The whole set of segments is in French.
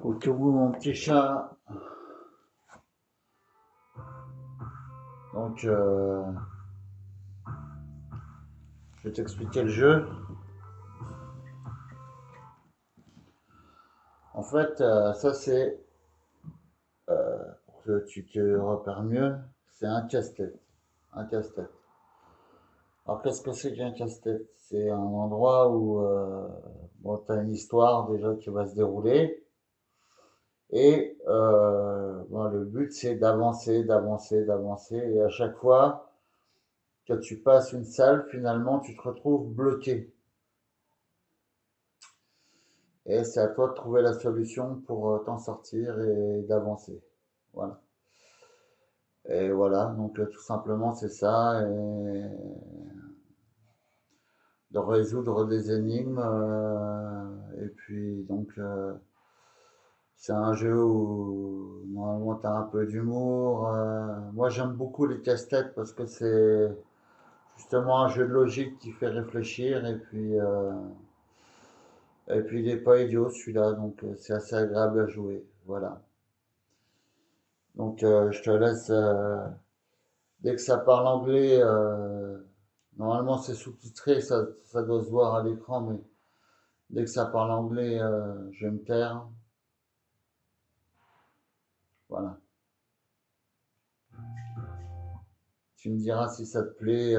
Au cas où mon petit chat. Donc, je vais t'expliquer le jeu. En fait, ça c'est, pour que tu te repères mieux, c'est un casse-tête. Un casse-tête. Alors, qu'est-ce que c'est qu'un casse-tête? C'est un endroit où bon, tu as une histoire déjà qui va se dérouler. Et bon, le but c'est d'avancer, d'avancer, d'avancer. Et à chaque fois que tu passes une salle, finalement, tu te retrouves bloqué. Et c'est à toi de trouver la solution pour t'en sortir et d'avancer. Voilà. Et voilà, donc tout simplement c'est ça, et de résoudre des énigmes. Et puis donc c'est un jeu où normalement tu as un peu d'humour. Moi j'aime beaucoup les casse-têtes parce que c'est justement un jeu de logique qui fait réfléchir, et puis il n'est pas idiot celui-là, donc c'est assez agréable à jouer. Voilà. Donc je te laisse, dès que ça parle anglais, normalement c'est sous-titré, ça doit se voir à l'écran, mais dès que ça parle anglais, je vais me taire. Voilà. Tu me diras si ça te plaît.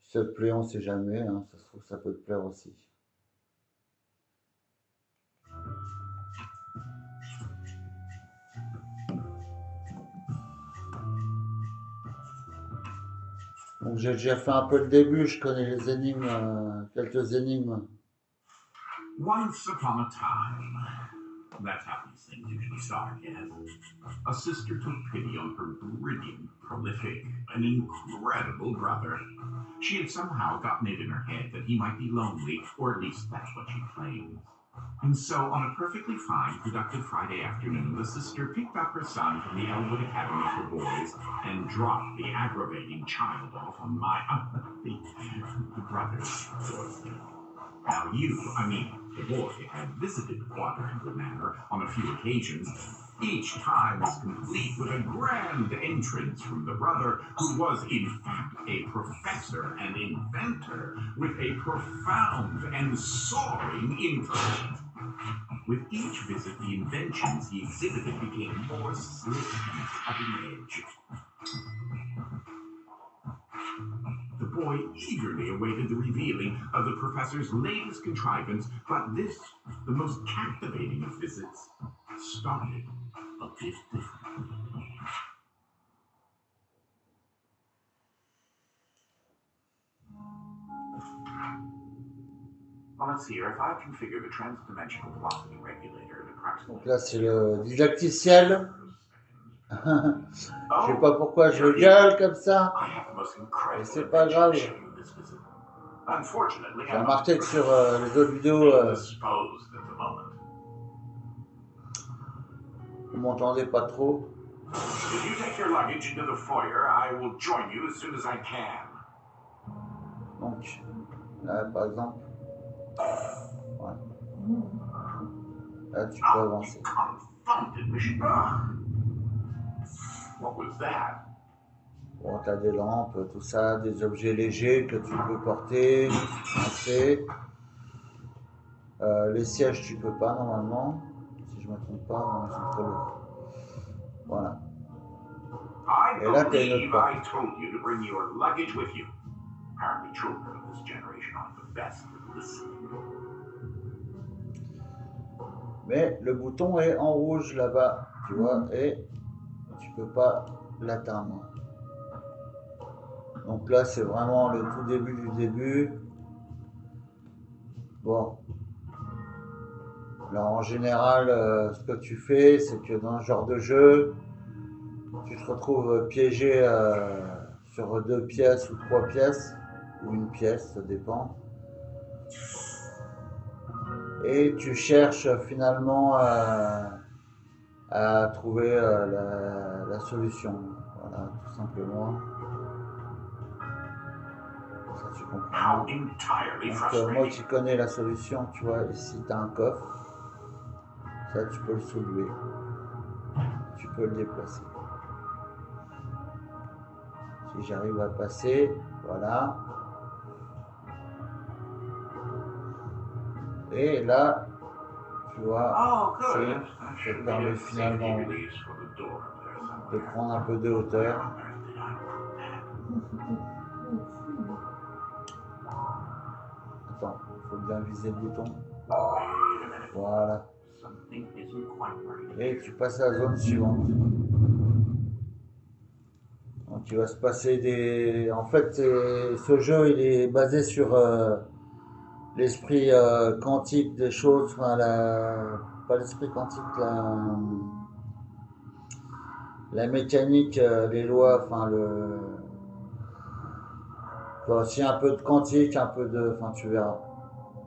Si ça te plaît, on sait jamais, hein, ça se trouve, ça peut te plaire aussi. Donc j'ai déjà fait un peu le début, je connais les énigmes, quelques énigmes. Once upon a time, that's how these things usually start, yes. A sister took pity on her brilliant, prolific, and incredible brother. She had somehow gotten it in her head that he might be lonely, or at least that's what she claims. And so, on a perfectly fine, productive Friday afternoon, the sister picked up her son from the Elwood Academy for Boys and dropped the aggravating child off on the brother's doorstep. Now the boy, had visited the quadrant in good manner on a few occasions, each time as complete with a grand entrance from the brother, who was in fact a professor and inventor with a profound and soaring intellect. With each visit, the inventions he exhibited became more slick and cutting edge. The boy eagerly awaited the revealing of the professor's latest contrivance, but this, the most captivating of visits, started a bit differently. Well, let's see here. If I configure the transdimensional velocity regulator at approximately... Donc là c'est le didacticiel. Je sais pas pourquoi je gueule comme ça, mais c'est pas grave. J'ai remarqué que sur les autres vidéos, vous m'entendez pas trop. Donc, là par exemple, voilà. Là tu peux avancer. Bon, tu as des lampes, tout ça, des objets légers que tu peux porter, lancer. Les sièges, tu peux pas normalement, si je me trompe pas, non, ils sont trop lourds. Voilà. Et là, tu as une autre porte. Mais le bouton est en rouge là-bas, tu vois, et tu peux pas l'atteindre. Donc là, c'est vraiment le tout début du début. Bon. Alors en général, ce que tu fais, c'est que dans ce genre de jeu, tu te retrouves piégé sur 2 pièces ou 3 pièces, ou une pièce, ça dépend. Et tu cherches finalement à trouver la solution. Voilà, tout simplement. Ça, tu comprends. Donc, moi qui connais la solution, tu vois, ici, tu as un coffre. Ça, tu peux le soulever. Tu peux le déplacer. Si j'arrive à passer, voilà. Et là, tu vois, Oh, ça good. That te should be permet a safety finalement release for the door up there de somewhere. prendre un peu de Where hauteur. on earth did I put that? Attends, il faut bien viser le bouton. Wait a minute. Voilà. Something isn't quite right. Et tu passes à la zone suivante. Donc il va se passer des... En fait, ce jeu, il est basé sur l'esprit quantique des choses. Enfin, pas l'esprit quantique, la mécanique, les lois, enfin aussi un peu de quantique, un peu de... Enfin, tu verras.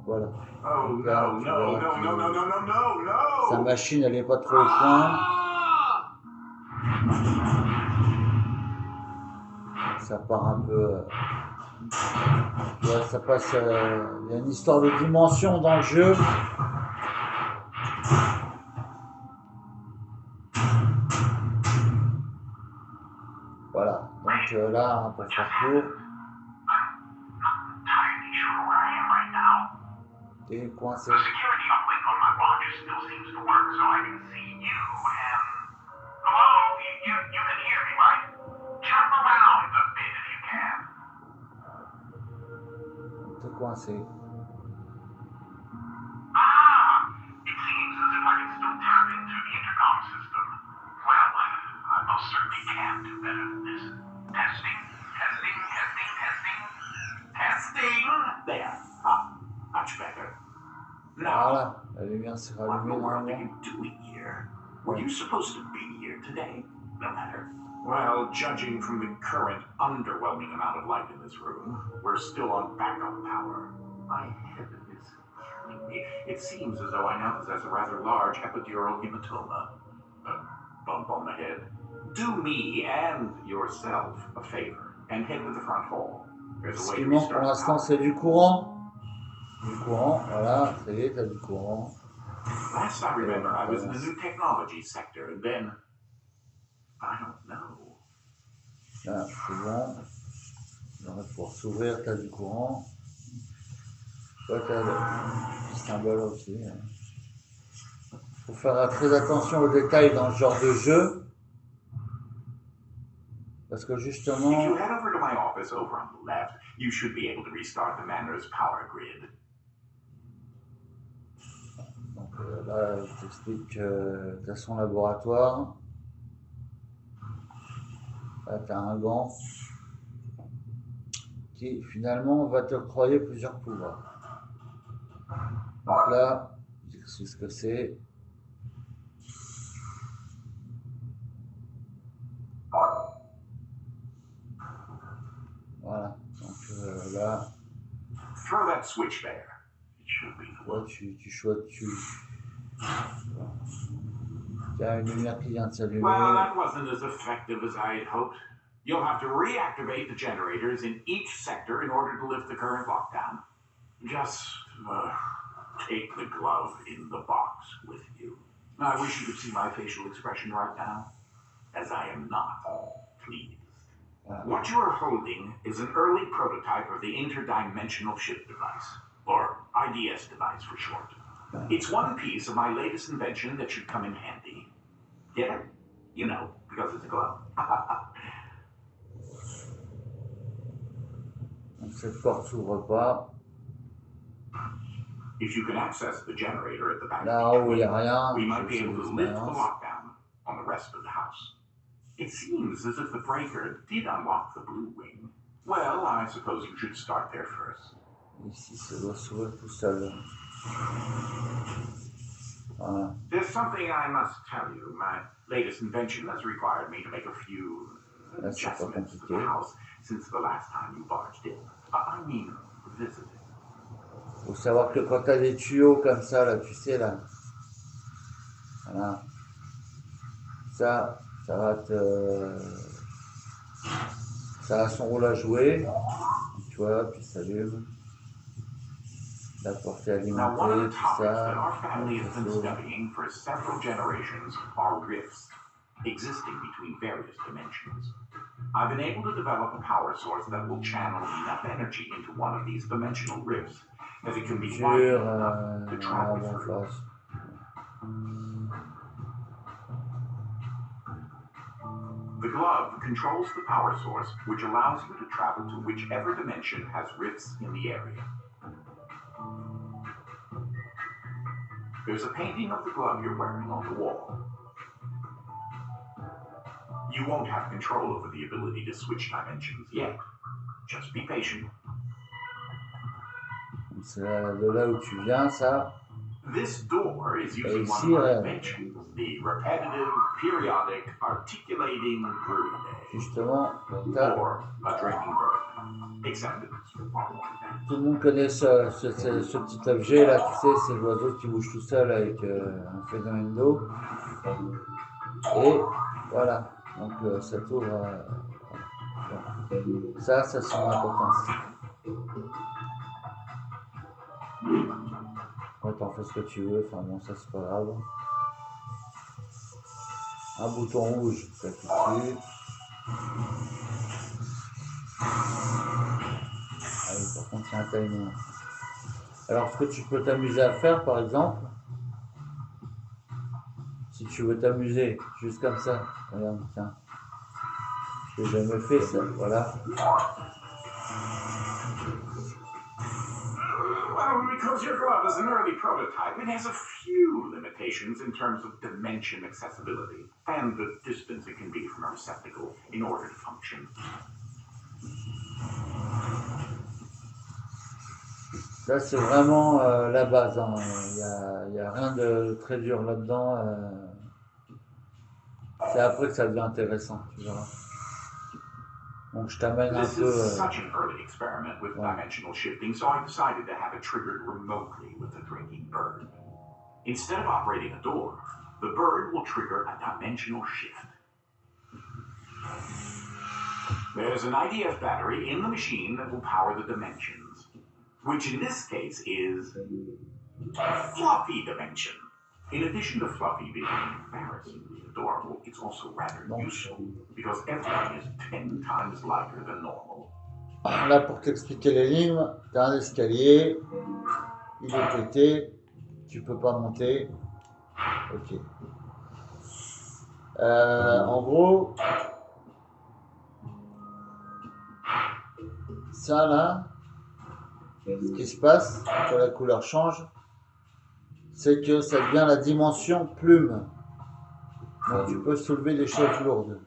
Voilà. Oh Donc là, no, tu no, verras no, no, no, no, no, no, no! sa machine, elle est pas trop au point. Ah! Ça part un peu... tu vois, ça passe... Il y a une histoire de dimension dans le jeu. Voilà. Donc là, pour faire court, Entirely sure where I am right now. t'es coincé. The security uplink on my watch still seems to work, so I can see you and... Hello? You can hear me, right? Jump around a bit if you can. T'es coincé. Ah! It seems as if I can still tap into the intercom system. Well, I most certainly can do better than this. Testing, testing, testing, testing. Testing! There. Ah, much better. Now, Voilà. La lumière s'est what in rallumée the world are normalement. you doing here? Were you supposed to be here today? No matter. Well, judging from the current underwhelming amount of light in this room, we're still on backup power. My head is killing me. It seems as though I now possess a rather large epidural hematoma. A bump on the head. Do me and yourself a favor and head to the front hall. There's Ce a way qui to manque pour restart the l'instant, power. c'est du courant. Du courant, voilà, ça y est, t'as du courant. Last I remember, I was in the new technology sector, and then I don't know. Là, c'est bon. Donc, pour s'ouvrir, t'as du courant. Toi, t'as le petit symbole aussi. Faut faire très attention aux détails dans ce genre de jeu. Parce que If justement, you head over to my office over on the left, you should be able to restart the manor's power grid. donc, là, je t'explique que t'as son laboratoire. Là, t'as un gant qui finalement va t'octroyer plusieurs pouvoirs. Donc là, j'explique ce que c'est. Voilà. Donc là, Throw that switch there. It should be the là one. tu choisis. Il y a une lumière qui vient de s'allumer. Well, that wasn't as effective as I had hoped. You'll have to reactivate the generators in each sector in order to lift the current lockdown. Just take the glove in the box with you. I wish you could see my facial expression right now, as I am not pleased. What you are holding is an early prototype of the interdimensional ship device, or IDS device for short. It's one piece of my latest invention that should come in handy. Get it? You know, because it's a glove. Donc cette porte s'ouvre pas. If you can access the generator at the back Là of haut, il each n'y a rien. we might be C'est able to lift the l'expérience. lockdown on the rest of the house. It seems as if the breaker did unlock the blue wing. Well, I suppose you should start there first. Ici, ça doit s'ouvrir tout seul. Voilà. There's something I must tell you. My latest invention has required me to make a few Là, c'est pas adjustments to the compliqué. house since the last time you barged in. I mean, visited. Faut savoir que quand t'as des tuyaux comme ça, là, tu sais, là. Voilà. Ça va te... Ça a son rôle à jouer. Tu vois, puis ça s'allume. la portée Now, one of alimentée, the tout topics that ça. our family has been Vaisseau. studying for several generations are rifts existing between various dimensions. I've been able to develop a power source that will channel enough energy into one of these dimensional rifts that it can be wide enough to travel bon, through. enfin, The glove controls the power source, which allows you to travel to whichever dimension has rifts in the area. There's a painting of the glove you're wearing on the wall. You won't have control over the ability to switch dimensions yet. Just be patient. c'est de là où tu viens, ça. This door is using ici, one of my inventions, the repetitive, periodic, articulating Grude, Justement, t'as- or a drinking bird. Except it's far more advanced. tout le monde connaît ce petit objet là, tu sais, c'est l'oiseau qui bouge tout seul avec un phénomène d'eau. Et voilà, donc ça tourne. Bon. Ça a son importance. Ouais, t'en fais ce que tu veux, enfin bon, ça c'est pas grave. Un bouton rouge, ça tout dessus. Ah oui, par contre, il y a un timer. Alors, ce que tu peux t'amuser à faire, par exemple, si tu veux t'amuser, juste comme ça, regarde, tiens, je l'ai jamais fait ça, voilà. Well, because your glove is an early prototype, it has a few limitations in terms of dimension accessibility and the distance it can be from a receptacle in order to function. Là, c'est vraiment la base, hein. Il y a rien de très dur là-dedans. C'est après que ça devient intéressant, tu verras. Donc, je t'amène un This peu. is such an early experiment with dimensional shifting, so I decided to have it triggered remotely with a drinking bird. Instead of operating a door, the bird will trigger a dimensional shift. There's an IDF battery in the machine that will power the dimensions, which in this case is Fluffy Dimension. In addition to Fluffy being embarrassingly adorable, it's also rather useful because everything is 10 times lighter than normal. Là, pour t'expliquer l'énigme, tu as un escalier, il est pété, tu peux pas monter. Ok. En gros, ça là, ce qui se passe quand la couleur change, c'est que ça devient la dimension plume. Donc tu peux soulever des choses lourdes.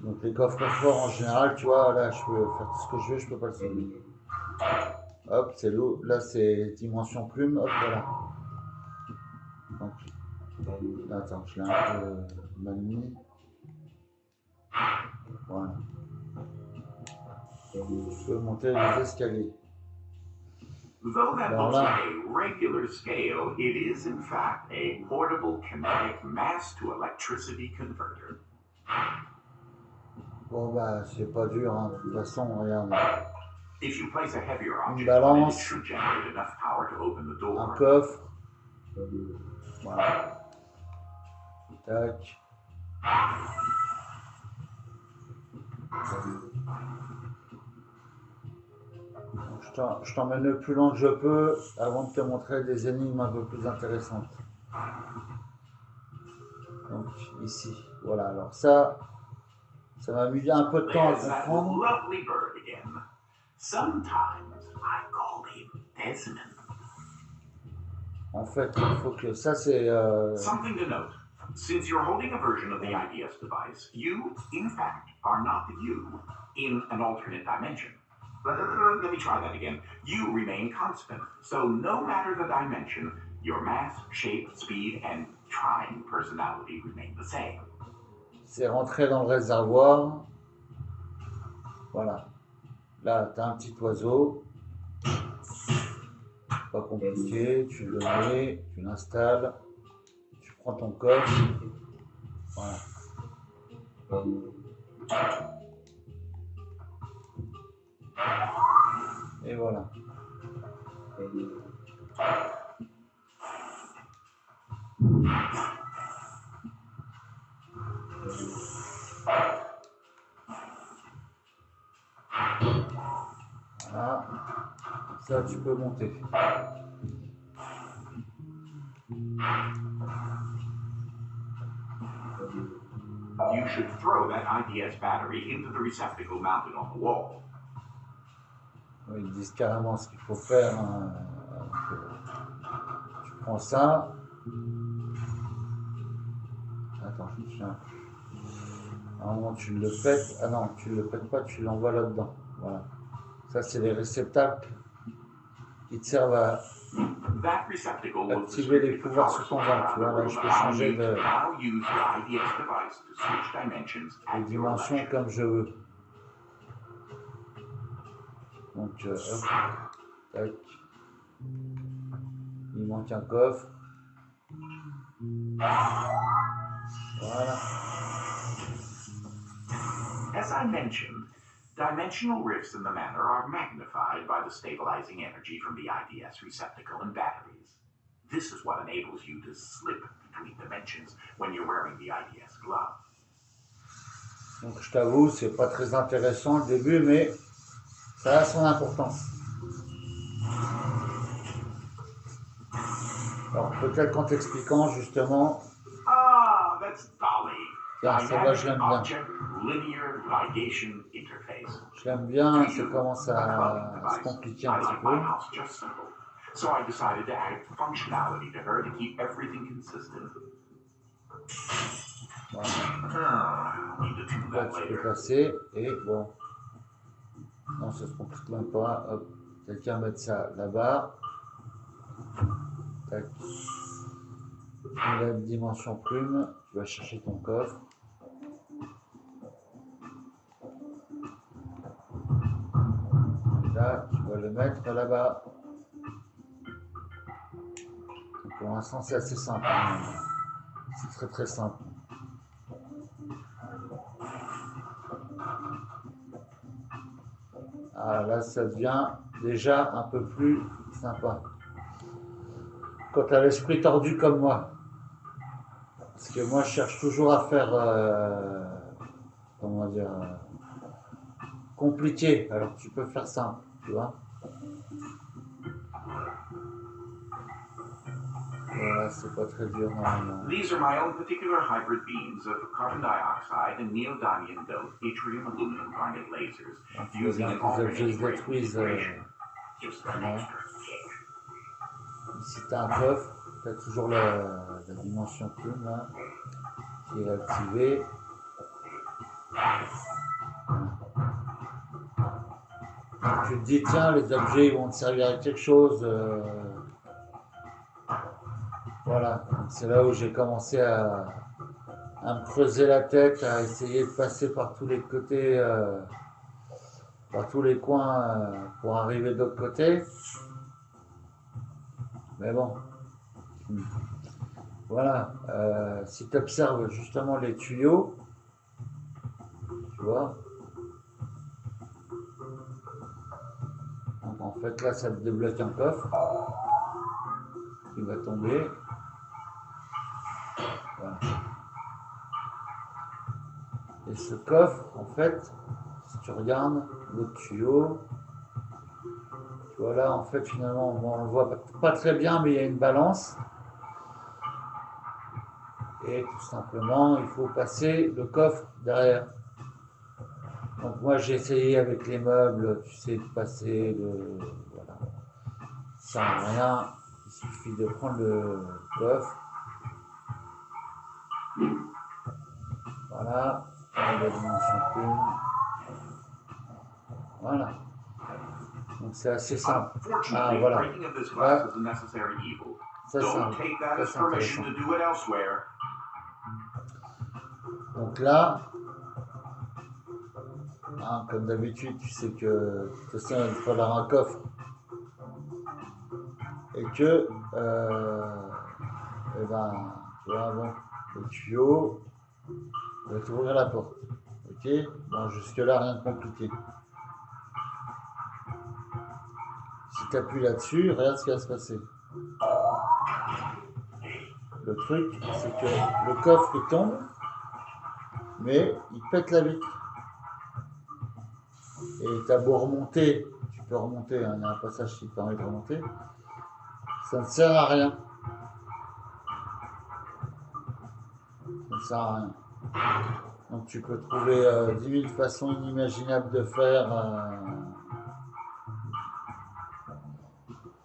Donc les coffres forts en général, tu vois, là je peux faire tout ce que je veux, je peux pas le soulever. Hop, c'est l'eau. Là c'est dimension plume, hop voilà. Donc, attends, je l'ai un peu mal mis. Voilà. Je peux monter les escaliers. Though that looks like a regular scale, it is in fact a portable kinetic mass to electricity converter. Bon bah c'est pas dur, hein. De toute façon, regarde. If you place a heavier Une object on it, it balance, should generate enough power to open the un door. coffre. Voilà. Tac. Je t'emmène le plus loin que je peux avant de te montrer des énigmes un peu plus intéressantes. Donc ici, voilà. Alors ça m'a mis un peu de temps à There's that comprendre. lovely bird again. Sometimes I call him Desmond. En fait, il faut que ça c'est. Something to note. Since you're holding a version of the IDS device, you, in fact, are not you in an alternate dimension. Let me try that again. You remain constant. So no matter the dimension, your mass, shape, speed, and trying personality remain the same. C'est rentré dans le réservoir. Voilà. Là, tu as un petit oiseau. Pas compliqué. Tu le mets, tu l'installes. Tu prends ton coffre. Voilà. Et voilà. Voilà. Ça, tu peux monter. You should throw that IDS battery into the receptacle mounted on the wall. Oui, ils disent carrément ce qu'il faut faire. Hein. Tu prends ça. Attends, tiens. À un moment, tu le pètes. Ah non, tu le pètes pas, tu l'envoies là-dedans. Voilà. Ça, c'est les réceptacles qui te servent à activer les pouvoirs sur ton ventre. Tu vois, là, je peux changer de dimension comme je veux. Donc, hop, tac. Il manque un coffre. Voilà. As I mentioned, dimensional rifts in the manor are magnified by the stabilizing energy from the IDS receptacle and batteries. This is what enables you to slip between dimensions when you're wearing the IDS glove. Donc je t'avoue, c'est pas très intéressant le début, mais ça a son importance. Alors peut-être qu'en t'expliquant justement. Ah, that's Dolly. Tiens, celle-là je l'aime bien. Je l'aime bien, ça commence à se compliquer un petit peu. So I decided to add functionality to her to keep everything consistent. Voilà. Là tu peux passer et bon. Non, ça se complique même pas. Hop, quelqu'un mettre ça là-bas. Tac. La dimension plume, tu vas chercher ton coffre. Et là, tu vas le mettre là-bas. Pour l'instant, c'est assez simple. Hein. C'est très très simple. Ah, là, ça devient déjà un peu plus sympa. Quand tu as l'esprit tordu comme moi. Parce que moi, je cherche toujours à faire, comment dire, compliqué. Alors tu peux faire simple, tu vois. Voilà, c'est pas très dur normalement. These are my own particular hybrid beams of carbon dioxide and neodymium doped yttrium aluminum garnet lasers using an alternating rate configuration. Just an extra kick. Ici tu as un coffre, tu as toujours la dimension plume là, qui est activée. Donc, tu te dis tiens, les objets ils vont te servir à quelque chose. Voilà, c'est là où j'ai commencé à me creuser la tête, à essayer de passer par tous les côtés, par tous les coins pour arriver de l'autre côté. Mais bon, voilà, si tu observes justement les tuyaux, tu vois, donc en fait là ça te débloque un coffre qui va tomber. Voilà. Et ce coffre, en fait, si tu regardes le tuyau, tu vois là, en fait, finalement, on ne le voit pas très bien, mais il y a une balance. Et tout simplement, il faut passer le coffre derrière. Donc moi, j'ai essayé avec les meubles, tu sais, de passer le... Voilà. Ça sert à rien. Il suffit de prendre le coffre. Voilà. La dimension plume. Voilà. Donc c'est assez simple. Ah voilà. Là, ça c'est intéressant. Donc là, hein, comme d'habitude, tu sais que tout ça, il faut falloir un coffre. Et que, eh ben, tu vois, bon, le tuyau, il va t'ouvrir la porte. Ok. Bon, jusque là, rien de compliqué. Si tu appuies là-dessus, regarde ce qui va se passer. Le truc, c'est que le coffre il tombe, mais il pète la vitre. Et tu as beau remonter, tu peux remonter, hein, il y a un passage qui te permet de remonter, ça ne sert à rien. Ça ne sert à rien. Donc tu peux trouver 10 000 façons inimaginables de faire.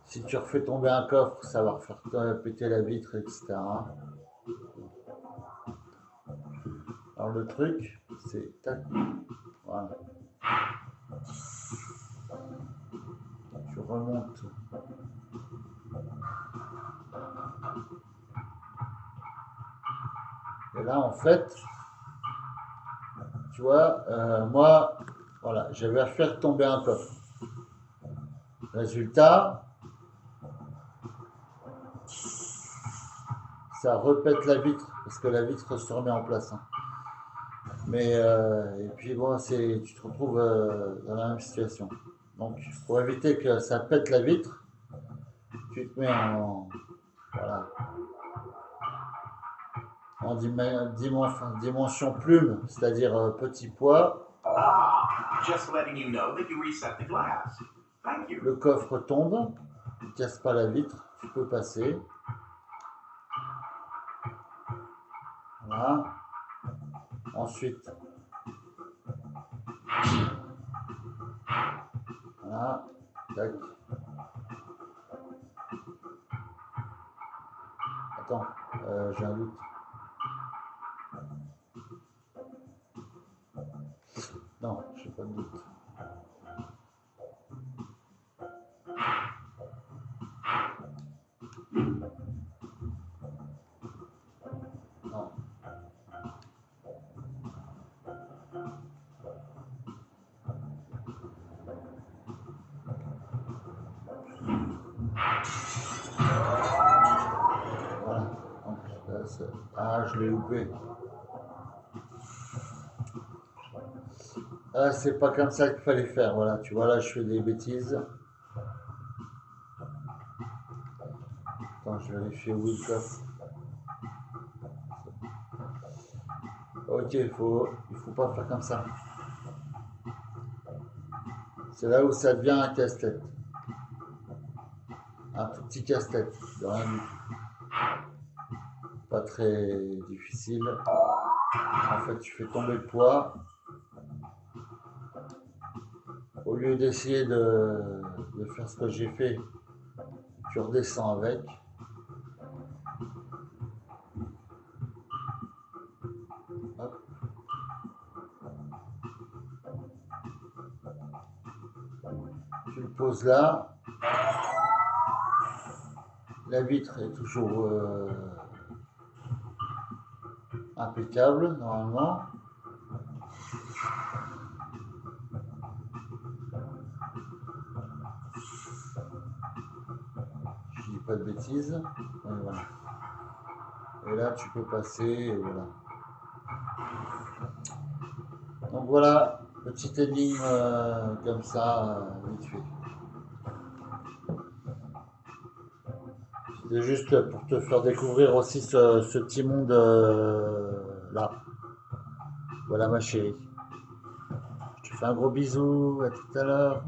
Si tu refais tomber un coffre, ça va refaire péter la vitre, etc. Alors le truc, c'est tac, voilà. Tu remontes. Et là, en fait, tu vois, moi, voilà, j'avais à faire tomber un coffre. Résultat, ça repète la vitre, parce que la vitre se remet en place. Hein. Mais, et puis bon, tu te retrouves dans la même situation. Donc, pour éviter que ça pète la vitre, tu te mets voilà, en dimension plume, c'est-à-dire petit poids. Just letting you know that you reset the glass. Thank you. Le coffre tombe, il ne casse pas la vitre, tu peux passer. Voilà. Ensuite, voilà, tac. Attends, j'ai un doute. Non, j'ai pas de doute. Non. Voilà. Donc, ah, je l'ai loupé. Ah, c'est pas comme ça qu'il fallait faire. Voilà, tu vois, là, je fais des bêtises. Attends, je vérifie où est le coffre. Ok, il faut pas faire comme ça. C'est là où ça devient un casse-tête. Un tout petit casse-tête, de rien du tout. Pas très difficile. En fait, tu fais tomber le poids. Au lieu d'essayer de faire ce que j'ai fait, tu redescends avec. Hop. Tu le poses là. La vitre est toujours impeccable normalement. Je dis pas de bêtises. Et voilà. Et là tu peux passer et voilà. Donc voilà, petite énigme comme ça, vite fait. C'était juste pour te faire découvrir aussi ce petit monde là. Voilà ma chérie. Je te fais un gros bisou, à tout à l'heure.